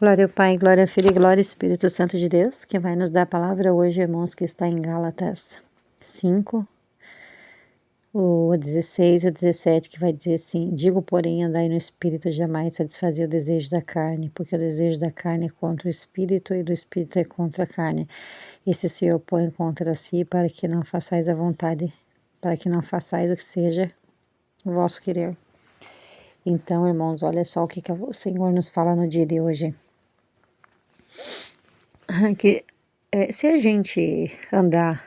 Glória ao Pai, glória ao Filho e glória ao Espírito Santo de Deus, que vai nos dar a palavra hoje, irmãos, que está em Gálatas 5, o 16 e o 17, que vai dizer assim: digo, porém, andai no Espírito, jamais satisfazer o desejo da carne, porque o desejo da carne é contra o Espírito e do Espírito é contra a carne. Esse se opõe contra si, para que não façais a vontade, para que não façais o que seja o vosso querer. Então, irmãos, olha só o que o Senhor nos fala no dia de hoje. Que se a gente andar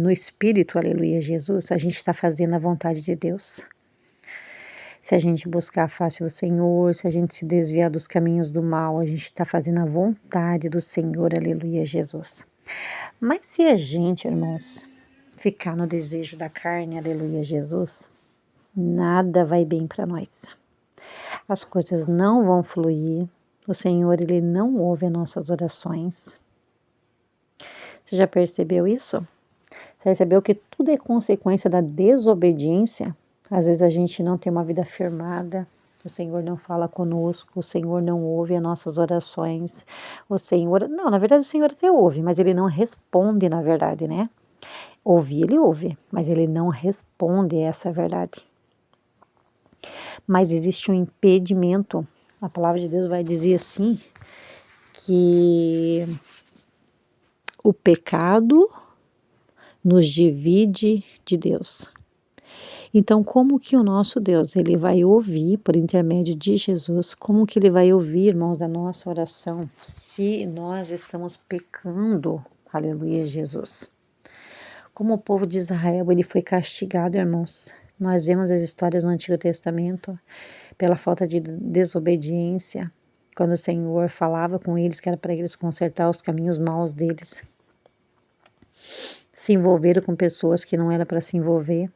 no Espírito, aleluia, Jesus, a gente está fazendo a vontade de Deus. Se a gente buscar a face do Senhor, se a gente se desviar dos caminhos do mal, a gente está fazendo a vontade do Senhor, aleluia, Jesus. Mas se a gente, irmãos, ficar no desejo da carne, aleluia, Jesus, nada vai bem para nós. As coisas não vão fluir, o Senhor, Ele não ouve as nossas orações. Você já percebeu isso? Você percebeu que tudo é consequência da desobediência? Às vezes a gente não tem uma vida firmada, o Senhor não fala conosco, o Senhor não ouve as nossas orações, o Senhor... Não, na verdade o Senhor até ouve, mas Ele não responde, na verdade, né? Ouvir Ele ouve, mas Ele não responde, essa é a verdade. Mas existe um impedimento. A palavra de Deus vai dizer assim, que o pecado nos divide de Deus. Então, como que o nosso Deus, Ele vai ouvir, por intermédio de Jesus, como que Ele vai ouvir, irmãos, a nossa oração, se nós estamos pecando, aleluia, Jesus. Como o povo de Israel, ele foi castigado, irmãos. Nós vemos as histórias no Antigo Testamento, pela falta de desobediência, quando o Senhor falava com eles, que era para eles consertar os caminhos maus deles. Se envolveram com pessoas que não era para se envolver.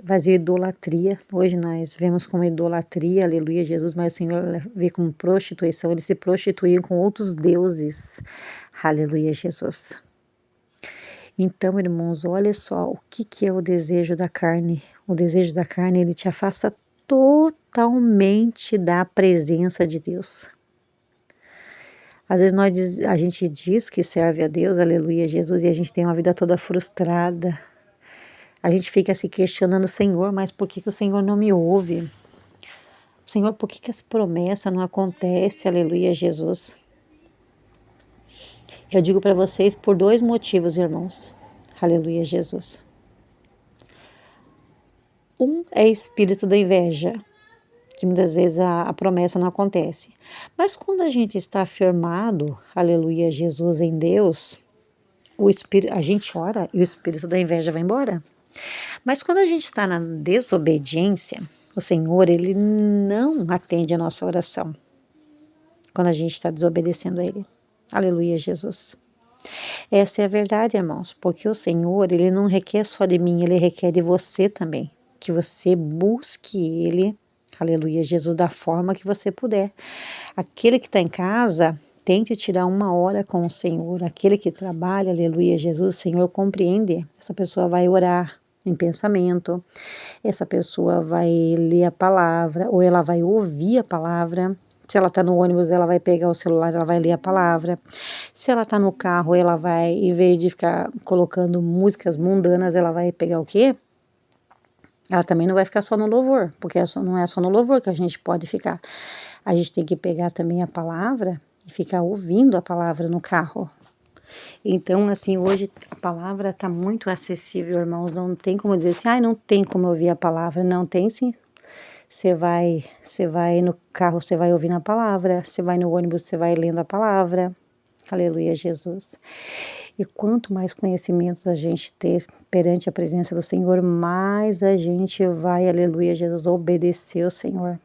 Fazer idolatria. Hoje nós vemos como idolatria, aleluia, Jesus, mas o Senhor vê como prostituição. Eles se prostituíam com outros deuses, aleluia, Jesus. Então, irmãos, olha só o que é o desejo da carne. O desejo da carne, ele te afasta totalmente da presença de Deus. Às vezes a gente diz que serve a Deus, aleluia, Jesus, e a gente tem uma vida toda frustrada. A gente fica se questionando, Senhor, mas por que o Senhor não me ouve? Senhor, por que essa promessa não acontece? Aleluia, Jesus. Eu digo para vocês por 2 motivos, irmãos. Aleluia, Jesus. Um é espírito da inveja, que muitas vezes a promessa não acontece. Mas quando a gente está firmado, aleluia, Jesus, em Deus, a gente ora e o espírito da inveja vai embora. Mas quando a gente está na desobediência, o Senhor, Ele não atende a nossa oração. Quando a gente está desobedecendo a Ele. Aleluia, Jesus. Essa é a verdade, irmãos, porque o Senhor, Ele não requer só de mim, Ele requer de você também. Que você busque Ele, aleluia, Jesus, da forma que você puder. Aquele que está em casa, tente tirar 1 hora com o Senhor. Aquele que trabalha, aleluia, Jesus, o Senhor compreende. Essa pessoa vai orar em pensamento, essa pessoa vai ler a palavra, ou ela vai ouvir a palavra. Se ela está no ônibus, ela vai pegar o celular, ela vai ler a palavra. Se ela está no carro, ela vai, em vez de ficar colocando músicas mundanas, ela vai pegar o quê? Ela também não vai ficar só no louvor, porque não é só no louvor que a gente pode ficar. A gente tem que pegar também a palavra e ficar ouvindo a palavra no carro. Então, assim, hoje a palavra está muito acessível, irmãos. Não tem como dizer assim, não tem como ouvir a palavra. Não, tem sim. Você vai no carro, você vai ouvindo a palavra. Você vai no ônibus, você vai lendo a palavra. Aleluia, Jesus. E quanto mais conhecimentos a gente ter perante a presença do Senhor, mais a gente vai, aleluia, Jesus, obedecer ao Senhor.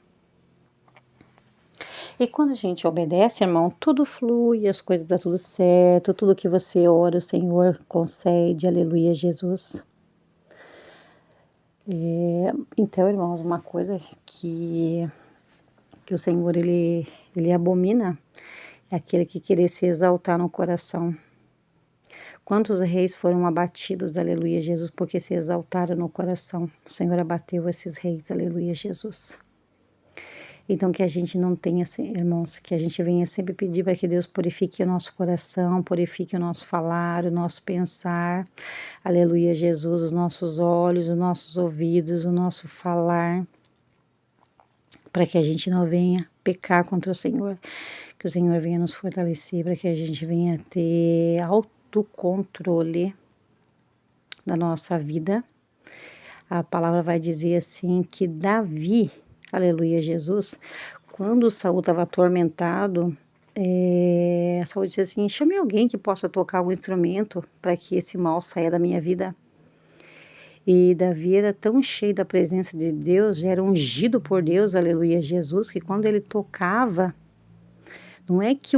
E quando a gente obedece, irmão, tudo flui, as coisas dão tudo certo, tudo que você ora, o Senhor concede, aleluia, Jesus. Então, irmãos, uma coisa que o Senhor, ele abomina, é aquele que querer se exaltar no coração. Quantos reis foram abatidos, aleluia, Jesus, porque se exaltaram no coração. O Senhor abateu esses reis, aleluia, Jesus. Então, que a gente não tenha, irmãos, que a gente venha sempre pedir para que Deus purifique o nosso coração, purifique o nosso falar, o nosso pensar. Aleluia, Jesus, os nossos olhos, os nossos ouvidos, o nosso falar, para que a gente não venha pecar contra o Senhor, que o Senhor venha nos fortalecer, para que a gente venha ter autocontrole da nossa vida. A palavra vai dizer assim que Davi, aleluia, Jesus, quando Saul estava atormentado, Saul disse assim: chame alguém que possa tocar um instrumento para que esse mal saia da minha vida. E Davi era tão cheio da presença de Deus, já era ungido por Deus, aleluia, Jesus, que quando ele tocava, não é que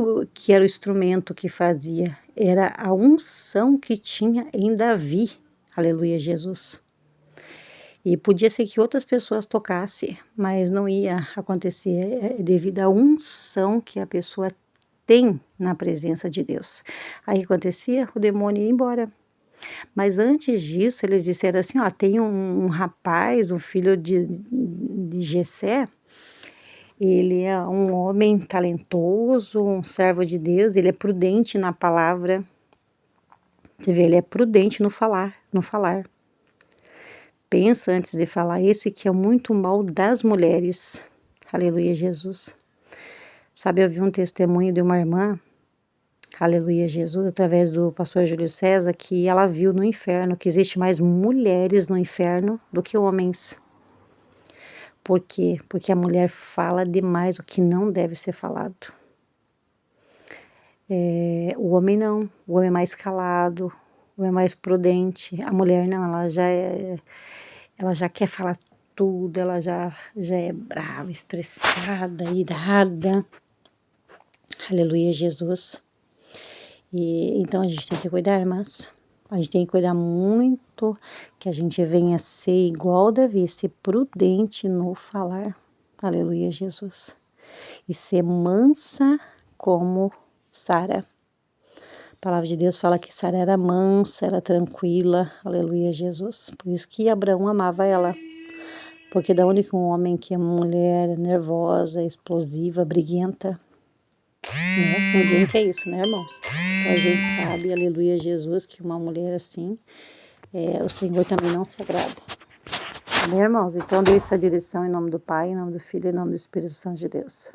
era o instrumento que fazia, era a unção que tinha em Davi, aleluia, Jesus. E podia ser que outras pessoas tocassem, mas não ia acontecer devido à unção que a pessoa tem na presença de Deus. Aí o que acontecia? O demônio ia embora. Mas antes disso, eles disseram assim, ó, tem um rapaz, um filho de Jessé, ele é um homem talentoso, um servo de Deus, ele é prudente na palavra. Você vê, ele é prudente no falar, Pensa antes de falar, esse que é muito mal das mulheres. Aleluia, Jesus. Sabe, eu vi um testemunho de uma irmã, aleluia, Jesus, através do pastor Júlio César, que ela viu no inferno que existe mais mulheres no inferno do que homens. Por quê? Porque a mulher fala demais o que não deve ser falado. O homem não, o homem é mais calado, o homem é mais prudente. A mulher não, ela já quer falar tudo, ela já é brava, estressada, irada. Aleluia, Jesus. E então a gente tem que cuidar, irmãs. A gente tem que cuidar muito, que a gente venha ser igual Davi, ser prudente no falar. Aleluia, Jesus. E ser mansa como Sara. A palavra de Deus fala que Sara era mansa, era tranquila. Aleluia, Jesus. Por isso que Abraão amava ela. Porque da onde que um homem que é mulher nervosa, explosiva, briguenta, né? Ninguém quer isso, né, irmãos? Então a gente sabe, aleluia, Jesus, que uma mulher assim, o Senhor também não se agrada. Amém, irmãos? Então dê essa direção em nome do Pai, em nome do Filho e em nome do Espírito Santo de Deus.